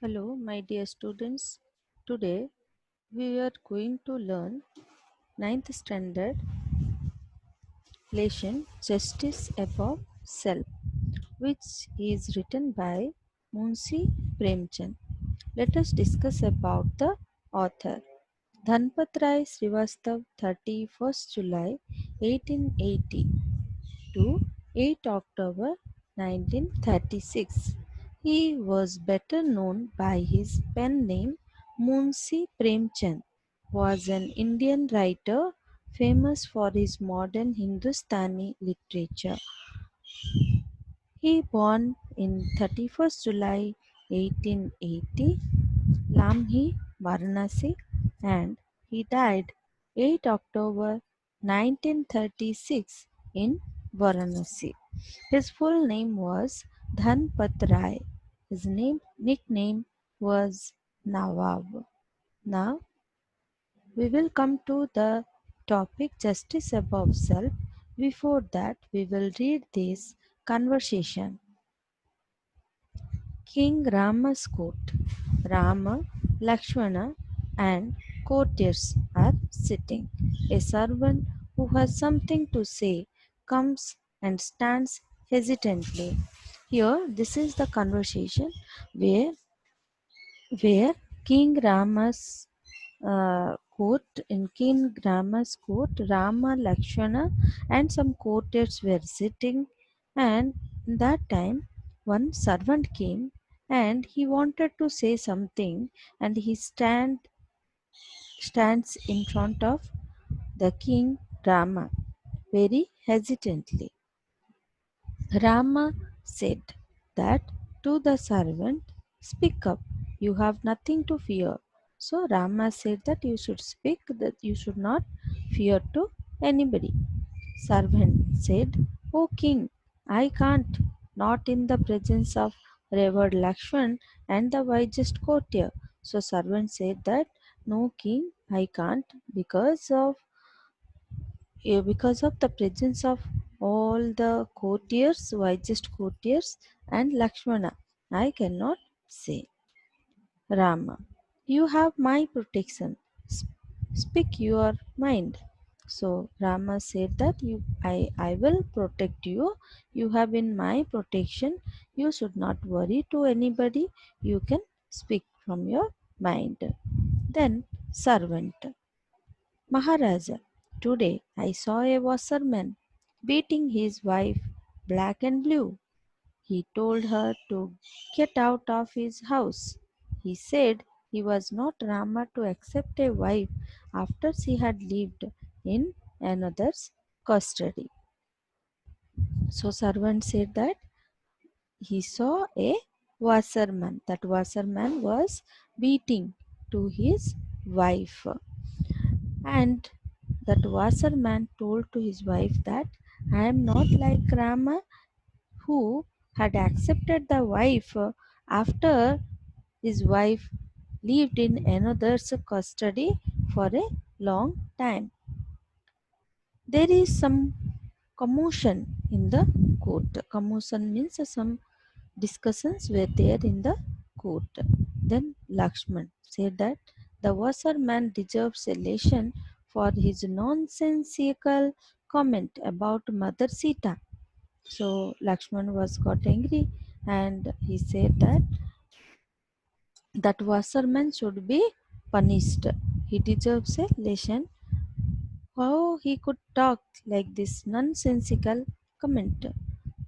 Hello, my dear students. Today we are going to learn ninth standard lesson Justice Above Self, which is written by Munshi Premchand. Let us discuss about the author. Dhanpat Rai Srivastav, 31st July 1880 to 8 October 1936. He was better known by his pen name Munshi Premchand, was an Indian writer famous for his modern Hindustani literature. He born in 31st July 1880, Lamhi, Varanasi, and he died 8 October 1936 in Varanasi. His full name was Dhanpat Rai. His nickname was Nawab. Now we will come to the topic justice above self. Before that, we will read this conversation. King Rama's court. Rama, Lakshmana, and courtiers are sitting. A servant who has something to say comes and stands hesitantly. Here, this is the conversation where where King Rama's King Rama's court, Rama, Lakshmana, and some courtiers were sitting, and that time one servant came and he wanted to say something, and he stands in front of the king Rama very hesitantly. Rama said that to the servant, speak up, you have nothing to fear. So Rama said that you should speak, that you should not fear to anybody. Servant said, O king, I can't, not in the presence of revered Lakshman and the wisest courtier. So servant said that, no king, I can't because of the presence of all the courtiers, wisest courtiers, and Lakshmana. I cannot say. Rama, you have my protection. Speak your mind. So Rama said that I will protect you. You have in my protection. You should not worry to anybody. You can speak from your mind. Then servant. Maharaja, today I saw a washerman beating his wife black and blue. He told her to get out of his house. He said he was not Rama to accept a wife after she had lived in another's custody. So servant said that he saw a washerman. That washerman was beating to his wife. And that washerman told to his wife that I am not like Rama who had accepted the wife after his wife lived in another's custody for a long time. There is some commotion in the court. Commotion means some discussions were there in the court. Then Lakshman said that the washerman deserves a lesson for his nonsensical comment about Mother Sita. So Lakshman was got angry and he said that washerman should be punished. He deserves a lesson. How he could talk like this nonsensical comment.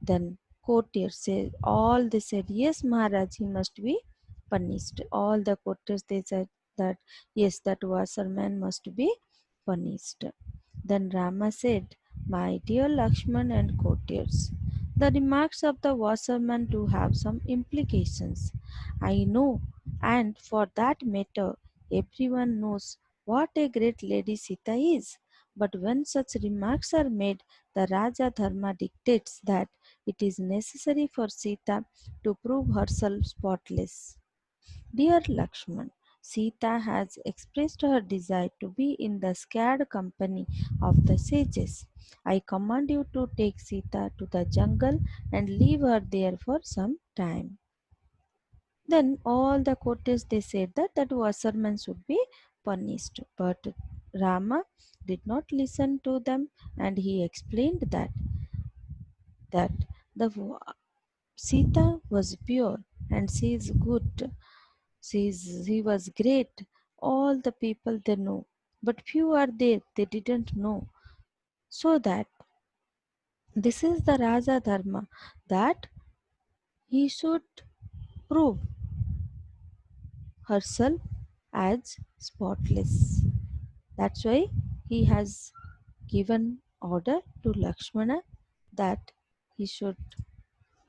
Then courtiers said, all they said, yes, Maharaj, he must be punished. All the courtiers they said that yes, that washerman must be punished. Then Rama said, my dear Lakshman and courtiers, the remarks of the washerman do have some implications. I know, and for that matter, everyone knows what a great lady Sita is. But when such remarks are made, the Raja Dharma dictates that it is necessary for Sita to prove herself spotless. Dear Lakshman, Sita has expressed her desire to be in the scared company of the sages. I command you to take Sita to the jungle and leave her there for some time. Then all the courtiers they said that washerman should be punished. But Rama did not listen to them, and he explained that the Sita was pure and she is good. He was great. All the people they know, but few are there they didn't know. So that this is the Raja Dharma, that he should prove herself as spotless. That's why he has given order to Lakshmana that he should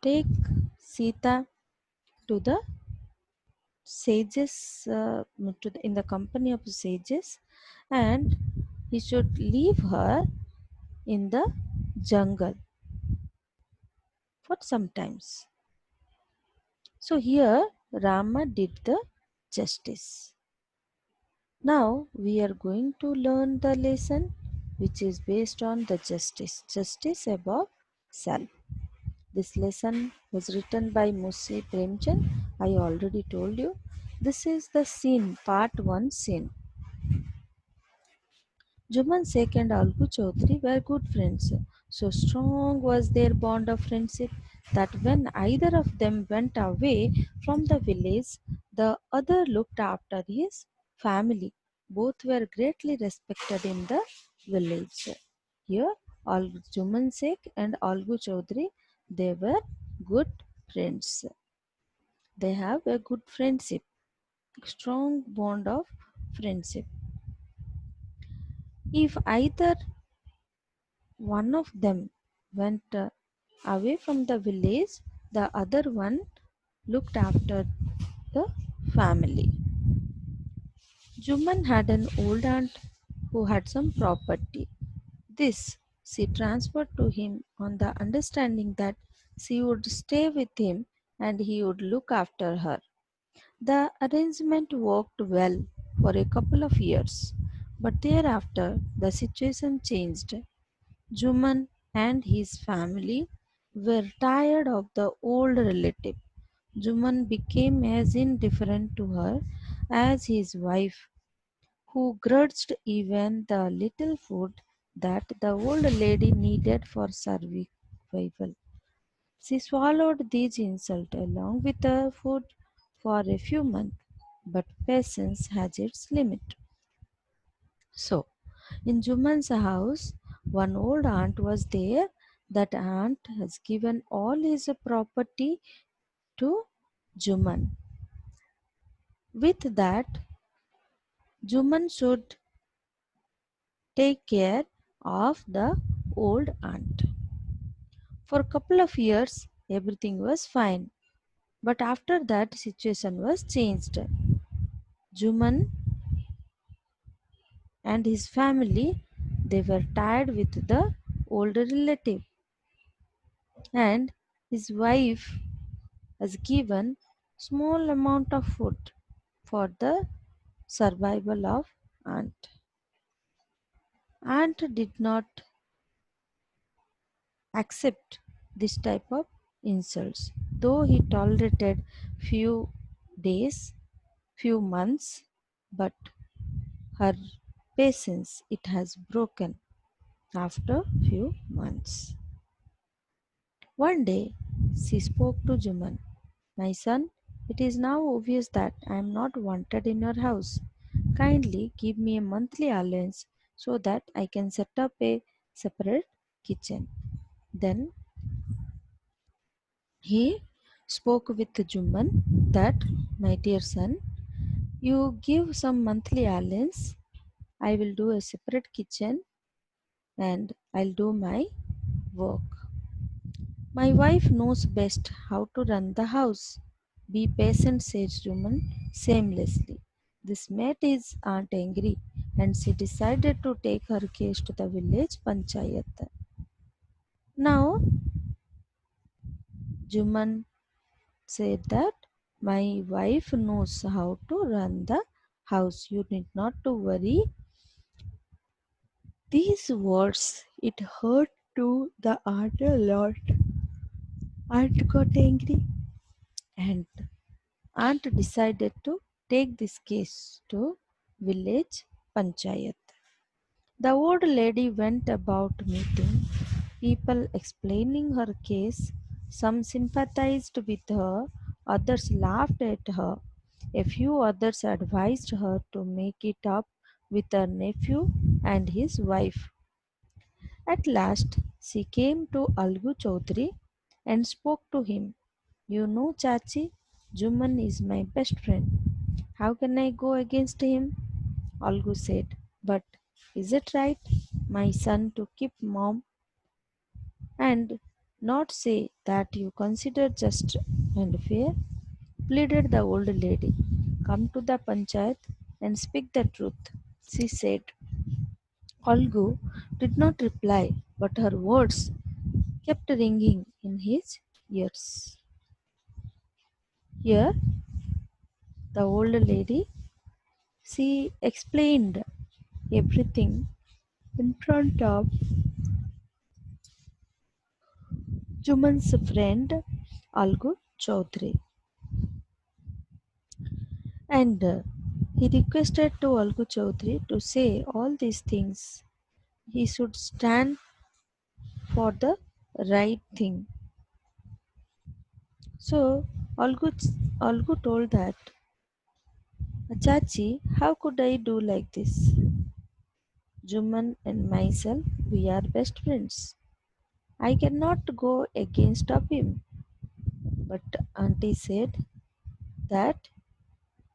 take Sita to the sages, in the company of sages, and he should leave her in the jungle for some times. So here Rama did the justice. Now we are going to learn the lesson which is based on the justice above self. This lesson was written by Musi Premchand. I already told you. This is the scene, part 1 scene. Juman Sheikh and Algu Chaudhary were good friends. So strong was their bond of friendship that when either of them went away from the village, the other looked after his family. Both were greatly respected in the village. Here, Juman Sheikh and Algu Chaudhary, they were good friends. They have a good friendship, strong bond of friendship. If either one of them went away from the village, the other one looked after the family. Juman had an old aunt who had some property. This she transferred to him on the understanding that she would stay with him and he would look after her. The arrangement worked well for a couple of years, but thereafter the situation changed. Juman and his family were tired of the old relative. Juman became as indifferent to her as his wife, who grudged even the little food that the old lady needed for survival. She swallowed these insults along with the food for a few months, but patience has its limit. So, in Juman's house, one old aunt was there. That aunt has given all his property to Juman. With that, Juman should take care of the old aunt. For a couple of years, everything was fine. But after that, situation was changed. Juman and his family, they were tired with the older relative, and his wife has given small amount of food for the survival of aunt. Aunt did not accept this type of insults, though he tolerated few days, few months, but her patience it has broken after few months. One day she spoke to Juman. My son, it is now obvious that I am not wanted in your house. Kindly give me a monthly allowance so that I can set up a separate kitchen. Then he spoke with Juman that, my dear son, you give some monthly allowance, I will do a separate kitchen and I'll do my work. My wife knows best how to run the house. Be patient, says Juman shamelessly. This made his aunt angry and she decided to take her case to the village panchayat. Now, Juman said that my wife knows how to run the house. You need not to worry. These words it hurt to the aunt a lot. Aunt got angry and aunt decided to take this case to village panchayat. The old lady went about meeting people, explaining her case. Some sympathized with her, others laughed at her. A few others advised her to make it up with her nephew and his wife. At last, she came to Algu Chaudhary and spoke to him. You know, Chachi, Juman is my best friend. How can I go against him? Algu said. But is it right, my son, to keep mom and not say that you consider just and fair? Pleaded the old lady. Come to the panchayat and speak the truth, she said. Olgu did not reply, but her words kept ringing in his ears. Here, the old lady, she explained everything in front of Juman's friend Algu Chaudhary, and he requested to Algu Chaudhary to say all these things. He should stand for the right thing. So Algu told that, Chachi, how could I do like this? Juman and myself, we are best friends. I cannot go against of him. But auntie said that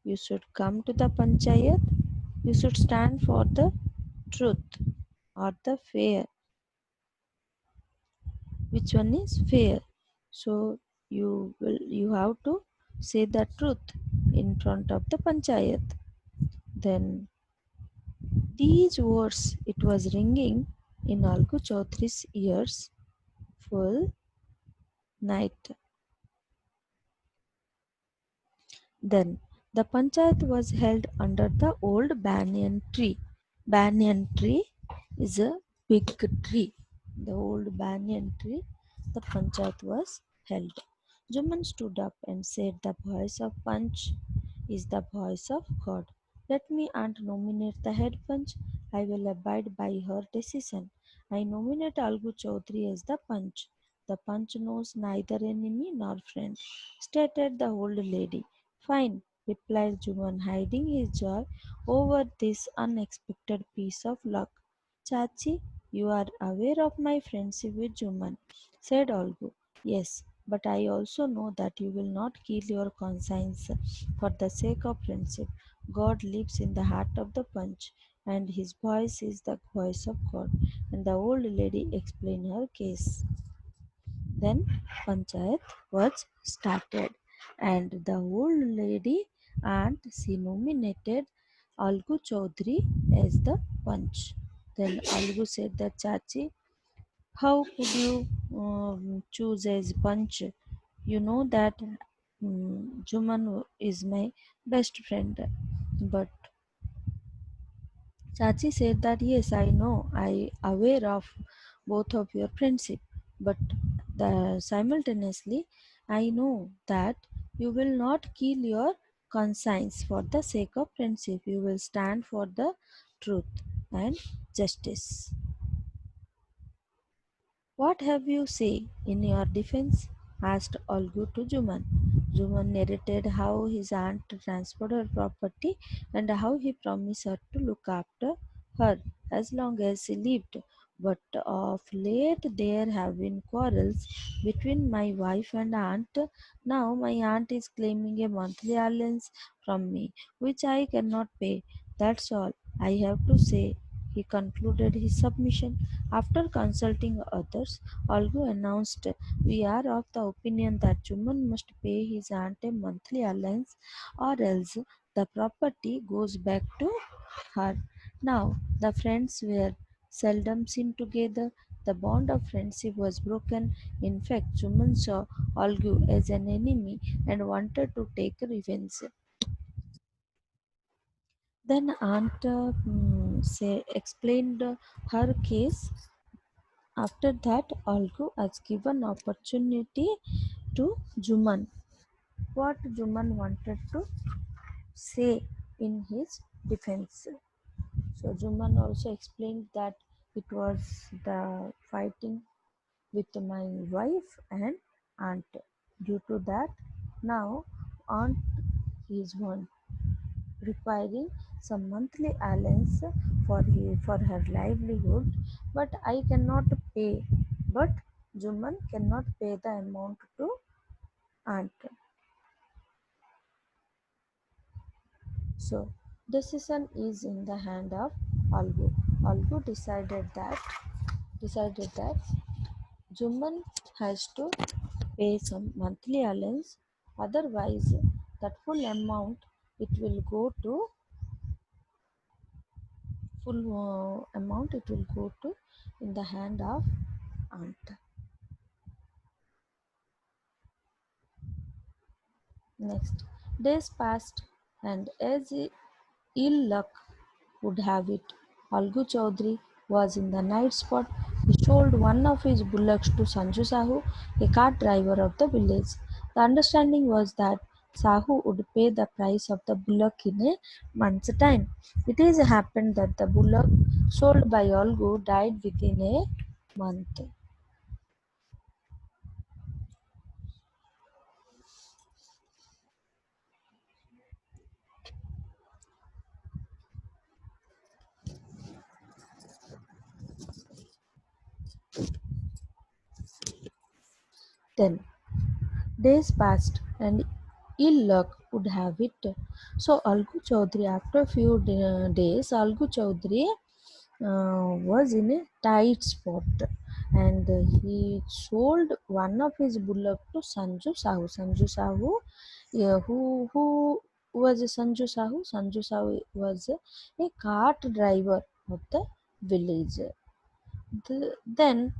you should come to the panchayat, you should stand for the truth or the fair. Which one is fair? So you have to say the truth in front of the panchayat. Then these words it was ringing in Algu Chaudhary's ears full night. Then the panchayat was held under the old banyan tree. Banyan tree is a big tree. The old banyan tree, the panchayat was held. Juman stood up and said, the voice of Panch is the voice of God. Let me aunt nominate the head Panch. I will abide by her decision. I nominate Algu Chaudhary as the Panch. The Panch knows neither enemy nor friend, stated the old lady. Fine, replied Juman, hiding his joy over this unexpected piece of luck. Chachi, you are aware of my friendship with Juman, said Olgu. Yes, but I also know that you will not kill your conscience for the sake of friendship. God lives in the heart of the punch, and his voice is the voice of God. And the old lady explained her case. Then panchayat was started, and the old lady and she nominated Algu Chaudhary as the punch. Then Algu said that Chachi, how could you choose as punch? You know that Juman is my best friend, but Chachi said that yes, I know, I aware of both of your friendship, but simultaneously I know that you will not kill your conscience for the sake of friendship. You will stand for the truth and justice. What have you say in your defense? Asked Olgu to Juman. Juman narrated how his aunt transferred her property and how he promised her to look after her as long as he lived. But of late there have been quarrels between my wife and aunt. Now my aunt is claiming a monthly allowance from me, which I cannot pay. That's all I have to say. He concluded his submission. After consulting others, Olgu announced, we are of the opinion that Juman must pay his aunt a monthly allowance or else the property goes back to her. Now, the friends were seldom seen together. The bond of friendship was broken. In fact, Juman saw Olgu as an enemy and wanted to take revenge. Then Aunt explained her case. After that, Olgu was given opportunity to Juman. what Juman wanted to say in his defense. So Juman also explained that it was the fighting with my wife and aunt. Due to that, now aunt is one requiring some monthly allowance for her livelihood, but I cannot pay. But Juman cannot pay the amount to aunt. So decision is in the hand of Algu. Algu decided that Juman has to pay some monthly allowance, otherwise that full amount it will go to full amount it will go to in the hand of aunt. Next, days passed, and as ill luck would have it, Algu Chaudhary was in the night spot. He sold one of his bullocks to Sanju Sahu, a cart driver of the village. The understanding was that Sahu would pay the price of the bullock in a month's time. It has happened that the bullock sold by Algu died within a month. Then days passed, and ill luck would have it. So Algu Chaudhary, after a few days, Algu Chaudhary was in a tight spot, and he sold one of his bullock to Sanju Sahu. Sanju Sahu, yeah, who was Sanju Sahu? Sanju Sahu was a cart driver of the village. Then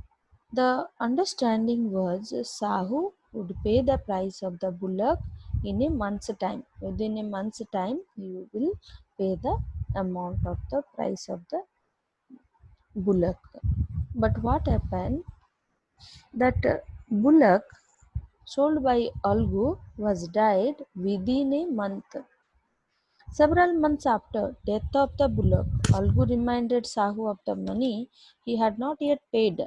the understanding was Sahu would pay the price of the bullock in a month's time. Within a month's time, you will pay the amount of the price of the bullock. But what happened? That bullock sold by Algu was died within a month. Several months after death of the bullock, Algu reminded Sahu of the money he had not yet paid.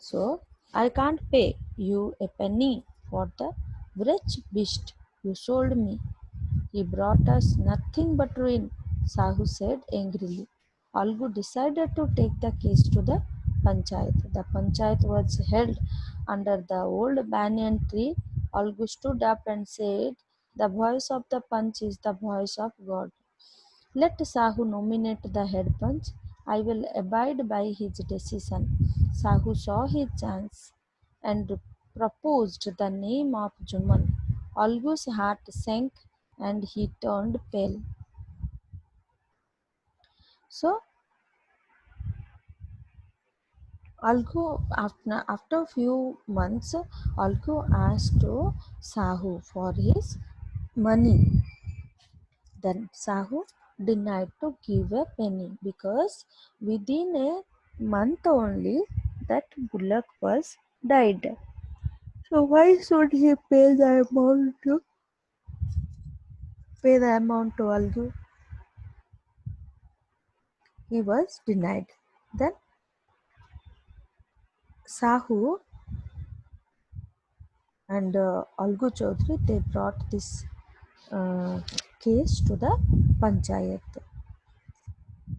So I can't pay you a penny for the wretched beast you sold me. He brought us nothing but ruin, Sahu said angrily. Algu decided to take the case to the panchayat. The panchayat was held under the old banyan tree. Algu stood up and said, "The voice of the panch is the voice of God. Let Sahu nominate the head punch. I will abide by his decision." Sahu saw his chance and proposed the name of Juman. Algu's heart sank and he turned pale. So after a few months, Algu asked to Sahu for his money. Then Sahu denied to give a penny because within a month only that bullock was died. So why should he pay the amount to Algu? He was denied. Then Sahu and Algu Chaudhary they brought this uh, case to the panchayat.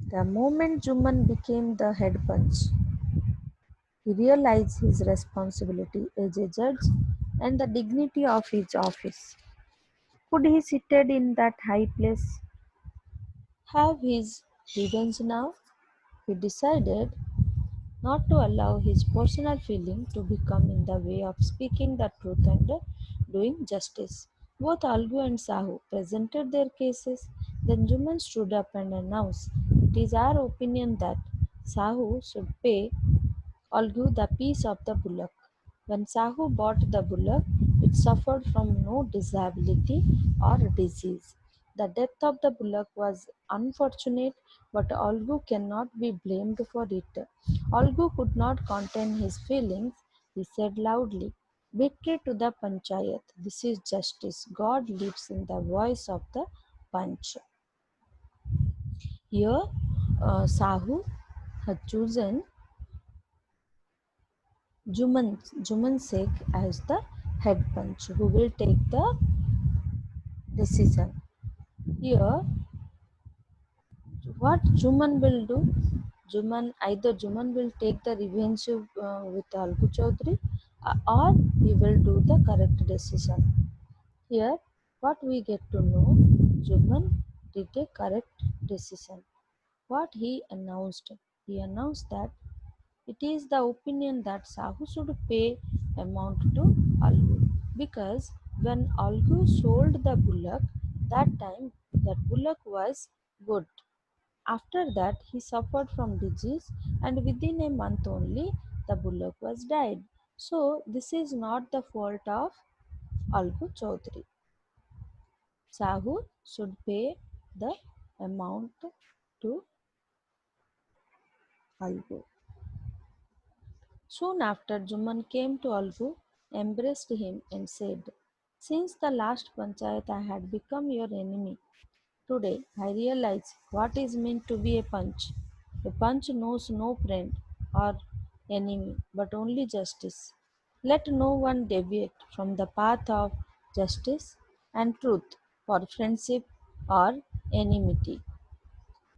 The moment Juman became the head punch, he realized his responsibility as a judge and the dignity of his office. Could he seated in that high place have his revenge now? He decided not to allow his personal feeling to become in the way of speaking the truth and doing justice. Both Algu and Sahu presented their cases. Then Juman stood up and announced, "It is our opinion that Sahu should pay Algu the piece of the bullock. When Sahu bought the bullock, it suffered from no disability or disease. The death of the bullock was unfortunate, but Algu cannot be blamed for it." Algu could not contain his feelings. He said loudly, Victory to the panchayat. This is justice. God lives in the voice of the panch. Here, Sahu had chosen Juman Sheikh as the head punch who will take the decision. Here, what Juman will do? Juman will take the revenge with Algu Chaudhary or he will do the correct decision. Here, what we get to know, Juman did a correct decision. What he announced that it is the opinion that Sahu should pay amount to Algu because when Algu sold the bullock, that time that bullock was good. After that, he suffered from disease, and within a month only, the bullock was died. So, this is not the fault of Algu Chaudhary. Sahu should pay the amount to Algu. Soon after, Juman came to Algu, embraced him, and said, "Since the last panchayat, I had become your enemy. Today, I realize what is meant to be a punch. A punch knows no friend or enemy, but only justice. Let no one deviate from the path of justice and truth for friendship or enmity."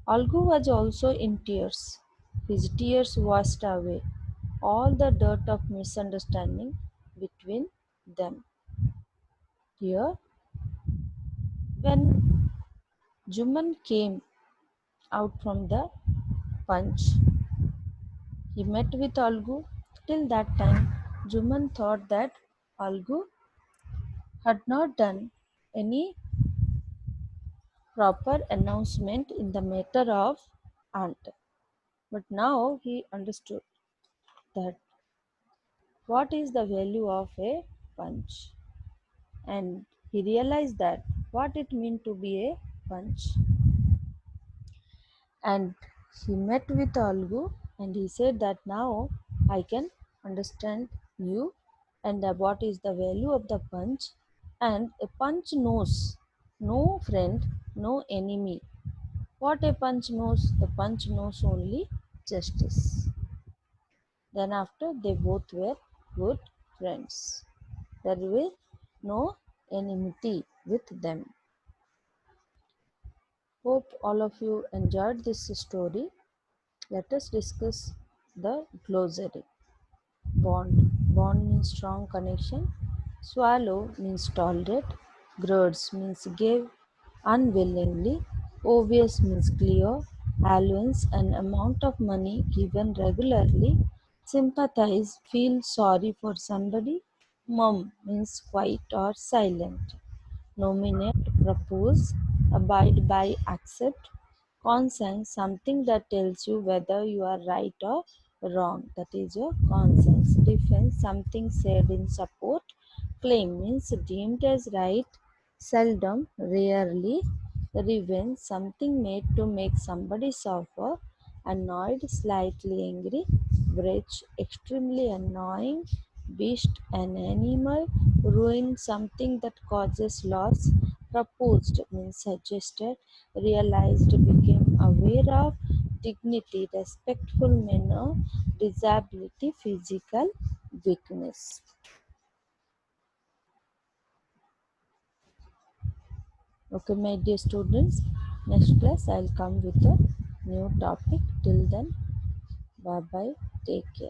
Algu was also in tears. His tears washed away all the dirt of misunderstanding between them. Here, when Juman came out from the punch, he met with Algu. Till that time, Juman thought that Algu had not done any proper announcement in the matter of aunt. But now he understood that what is the value of a punch, and he realized that what it meant to be a punch. And he met with Algu and he said that now I can understand you and what is the value of the punch. And a punch knows no friend, no enemy. What a punch knows? The punch knows only justice. Then after they both were good friends. There was no enmity with them. Hope all of you enjoyed this story. Let us discuss the glossary. Bond. Bond means strong connection. Swallow means tolerate. Grudge means give unwillingly. Obvious means clear. Allowance an amount of money given regularly. Sympathize, feel sorry for somebody. Mum means quiet or silent. Nominate, propose, abide by, accept. Conscience, something that tells you whether you are right or wrong. That is your conscience. Defense, something said in support. Claim means deemed as right, seldom, rarely. Revenge, something made to make somebody suffer. Annoyed, slightly angry. Wretch, extremely annoying. Beast, an animal. Ruin, something that causes loss. Proposed means suggested. Realized, became aware of. Dignity, respectful manner. Disability, physical weakness. Okay, my dear students, next class I'll come with a new topic. Till then, bye bye, take care.